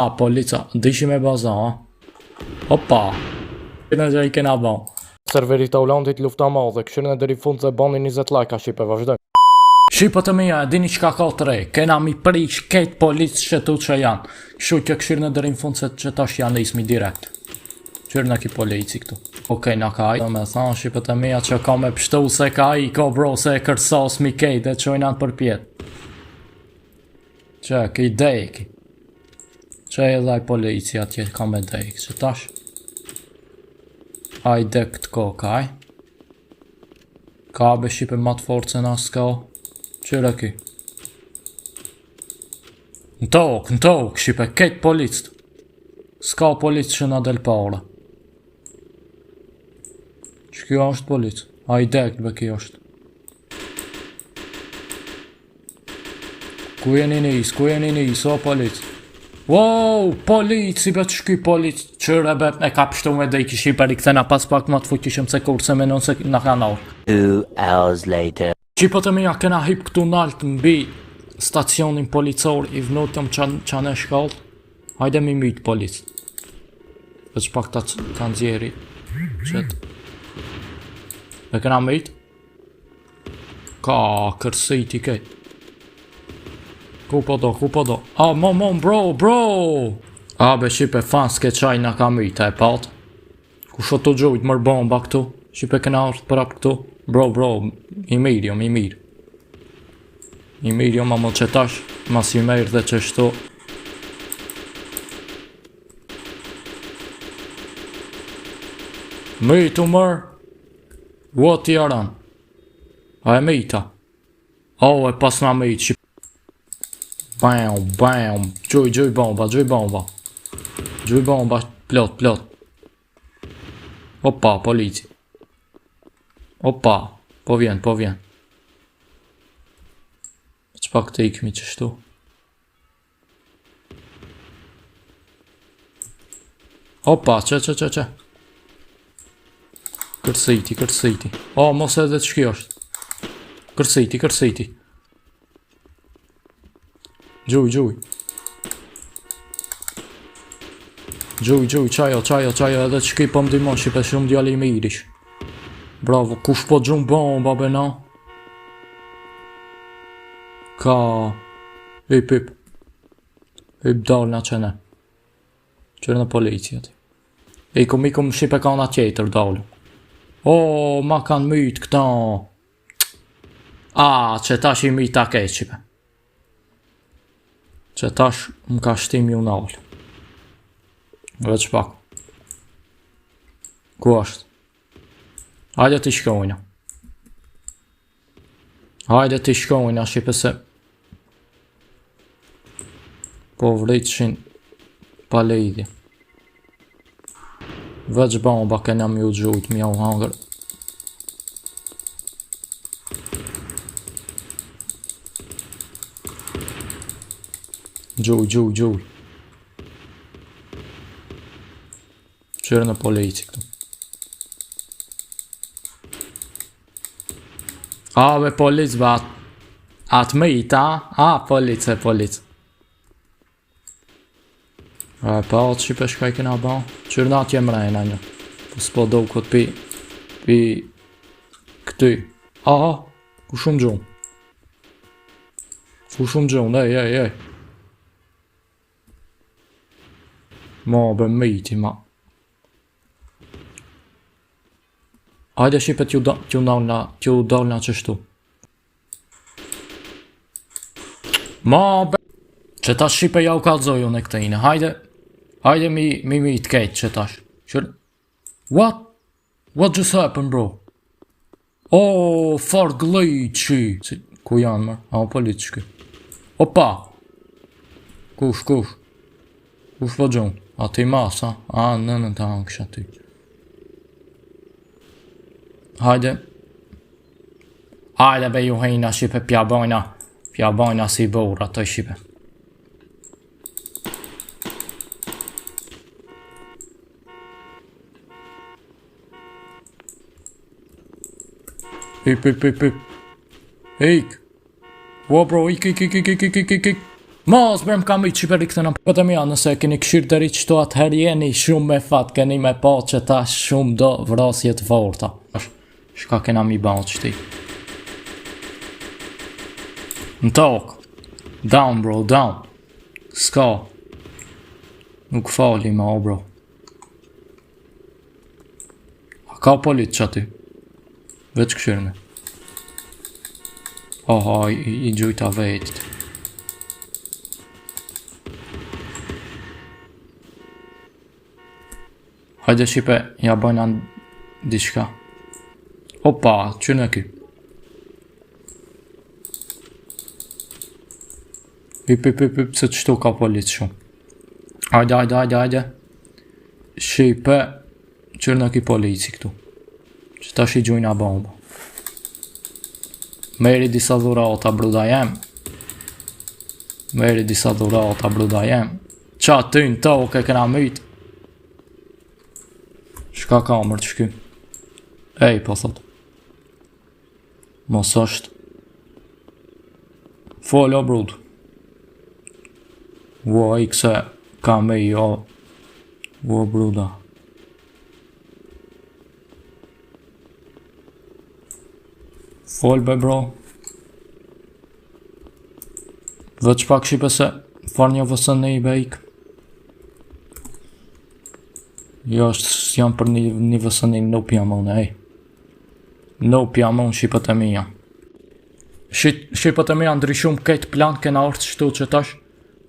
A, polica, dishi me baza, a? Opa! Në gjë I kena ba. Serverit të Hollandit lufta madhe, këshirën e deri fund dhe bani 20 like a Shqipe, vazhdoj. Shqipët e mija, dini qka ka të rej, kena mi prish ketë policë shëtu që janë. Këshu që këshirën e deri fund se që tash janë ismi direkt. Qërë në ki polici këtu. Okej, në ka I. Me thanë Shqipët e mija që ka me pështu se ka I, ka bro se e kërsos mi kejt dhe qojnë anë për pjetë. Që, ki dejki. Që e dhaj polici atje ka me dejk, që tash a I dek të kokaj ka be Shqipe matë forcen a s'ka qëra ki në tokë Shqipe ketë policët s'ka policë që na del pare që kjo është policë a I dek be kjo është ku jeni nis o policë. Wow, polici, bet shky polici, qëre bet me ka pështu me dhe I kishi për I këthena pas pak ma të fuqishim se kur se menon se në kanal. 2 hours later. Qipët e mija kena hip këtu nalt mbi stacionin policor I vnutëm qanë e shkallë. Hajde mi mytë policë. Veç pak ta nxjeri. Qëtë. E kena mytë. Ka kërsiti kejtë. Ku po do? A, mom, bro! A, be Shqipe fan s'ke qaj nga ka myta e pat. Ku shot të gjujt mër bomba këtu. Shqipe këna është prap këtu. Bro, I mirë. I mirë, ma më qetash. Mas I merë dhe që shtu. Mytu mër. What I aran? A e myta? O, e pas nga mytë Shqipe. Bam, gjuj bomba, plot. Opa, polici. Opa, po vjen. Që pak të ikmi qështu. Opa, që. Kërsiti. O, mos edhe që kjo është. Kërsiti. Gjuj, qajo, edhe që ki po mdimon, Shqipe shumë djali I mirish. Bravo, kush po gjumë bomba, bena? Ka... Hip, dal nga qene. Qërë në polici ati. Ikum Shqipe ka nga tjetër, dalu. O, ma kanë mytë këta. A, që tash I myta kejt, Shqipe. Që tash më ka shtim ju nalë. Veç pak. Ku është? Hajde t'i shkojna. Shqipe se po vritëshin pa lejdi. Veç bomba kena mju gjujt, mja u hangër. Gjuj. Qërë në polici këtu. A, be polic, be atë myt, a? A, polic. E pa atë Shqipe shka I kena ba. Qërë në atë jem rejna një. Po s'po do këtë pi këty. A, ku shumë gjumë. Ej. Ma be myti ma. Hajde Shqipe t'ju dal nga qështu. Ma be... Që tash Shqipe ja u kalzoju në këtë ine. Hajde mi t'kejt që tash. What? What just happened, bro? Oh, far glitchy. Ku janë mër? A, polici shky. Opa. Kush? Kush po gjunë? A ti mas, a? A, nënën të hangë kësha ty. Hajde be ju hejna Shqipe, pja bojna si bora të Shqipe. Hip. Ik. Wow bro, ik. Mos bërëm kam i qiperi këtë në pëtë mja, nëse keni këshirë deri qëto atëherë jeni shumë me fat, keni me pa që ta shumë do vrasje të forta. Shka kena mi ba qëti. Në tokë. Down bro, down. Ska. Nuk fali ma o bro. A ka polit që aty? Veç këshirëne. Oha, i gjujta vetit. Hajde shipe, ja bëjna diçka. Opa, që në ky? Hip, se qëtu ka polit shumë. Hajde. Shipe, që në ky polici këtu. Që ta shi gjujna bomba. Meri disa dhurata bruda jem. Qa ty në toke këna mytë. Shka ka mërë të shky? Ej, po thot. Mos është. Folo brud. Ua, i këse ka me i o. Ua, bruda. Fol be bro. Veç pak shipe se far një vësën në i bejk. Jo, jam për një vësënin, no pjamon, ej. No pjamon, shqipët e mija. Shqipët e mija ndryshum këtë plan, kena orë të shtu që tash,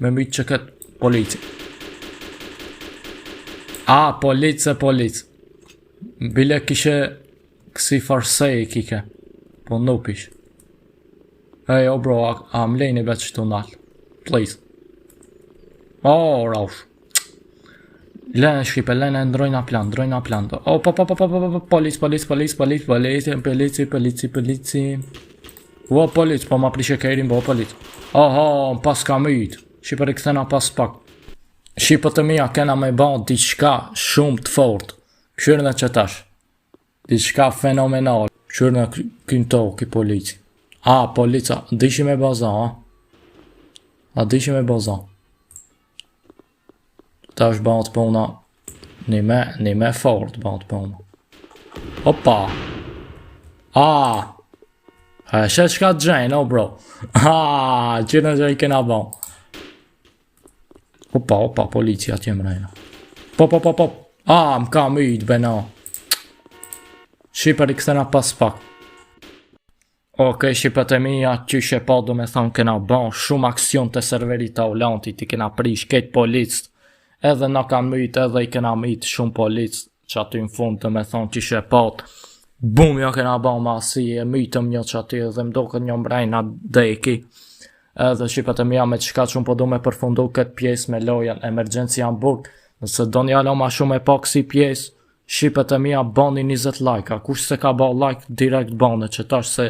me mytë që këtë polici. A, polic. Bile kishe kësi farsej kike, po no pish. Ej, o bro, a mlejni veç shtu nalë, please. O, raush. Lene shqipe, lene ndrojna plan. O, polic. O, polic, po ma prishe kerin, bo, polic. Oho, pas ka myt. Shqipe rikëthena pas pak. Shqipe të mija kena me ba diçka shumë të fort. Këshyrë në që tash. Diçka fenomenal. Këshyrë në kënto, ki polici. A, polica, dishi me baza, a dishi me baza. Ta është bëndë të puna një me fort bëndë të puna. Opa. Shet shka të gjenë, o bro. Që në gjej kena bëndë. Opa, policia që më rejna. Pop. Më ka mytë, bena. Shqiper i këthena pas pak. Shqipet e mija, që shë pa do me thonë kena bëndë shumë aksion të serverit të Aulantit, i kena prish këtë policët. Edhe na kanë mytë, edhe i kena mytë shumë policë që aty në fund të me thonë që shë patë. Bum, jo kena ba ma si e mytëm një që aty edhe mdo këtë një mbrejna deki. Edhe shqipet e mija me qka që po do me përfundu këtë pjesë me lojen Emergency Hamburg. Nëse do një alo ma shumë e pak si pjesë, shqipet e mija bani 20 like. Kush se ka ba like, direkt bane që tash se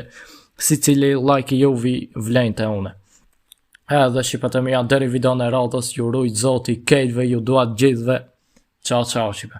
si cili like i juvi vlejnë të une. Edhe shqipet e mija deri video në radhës, ju rujt zoti, kejtve, ju duat gjithve. Ciao, shqipe.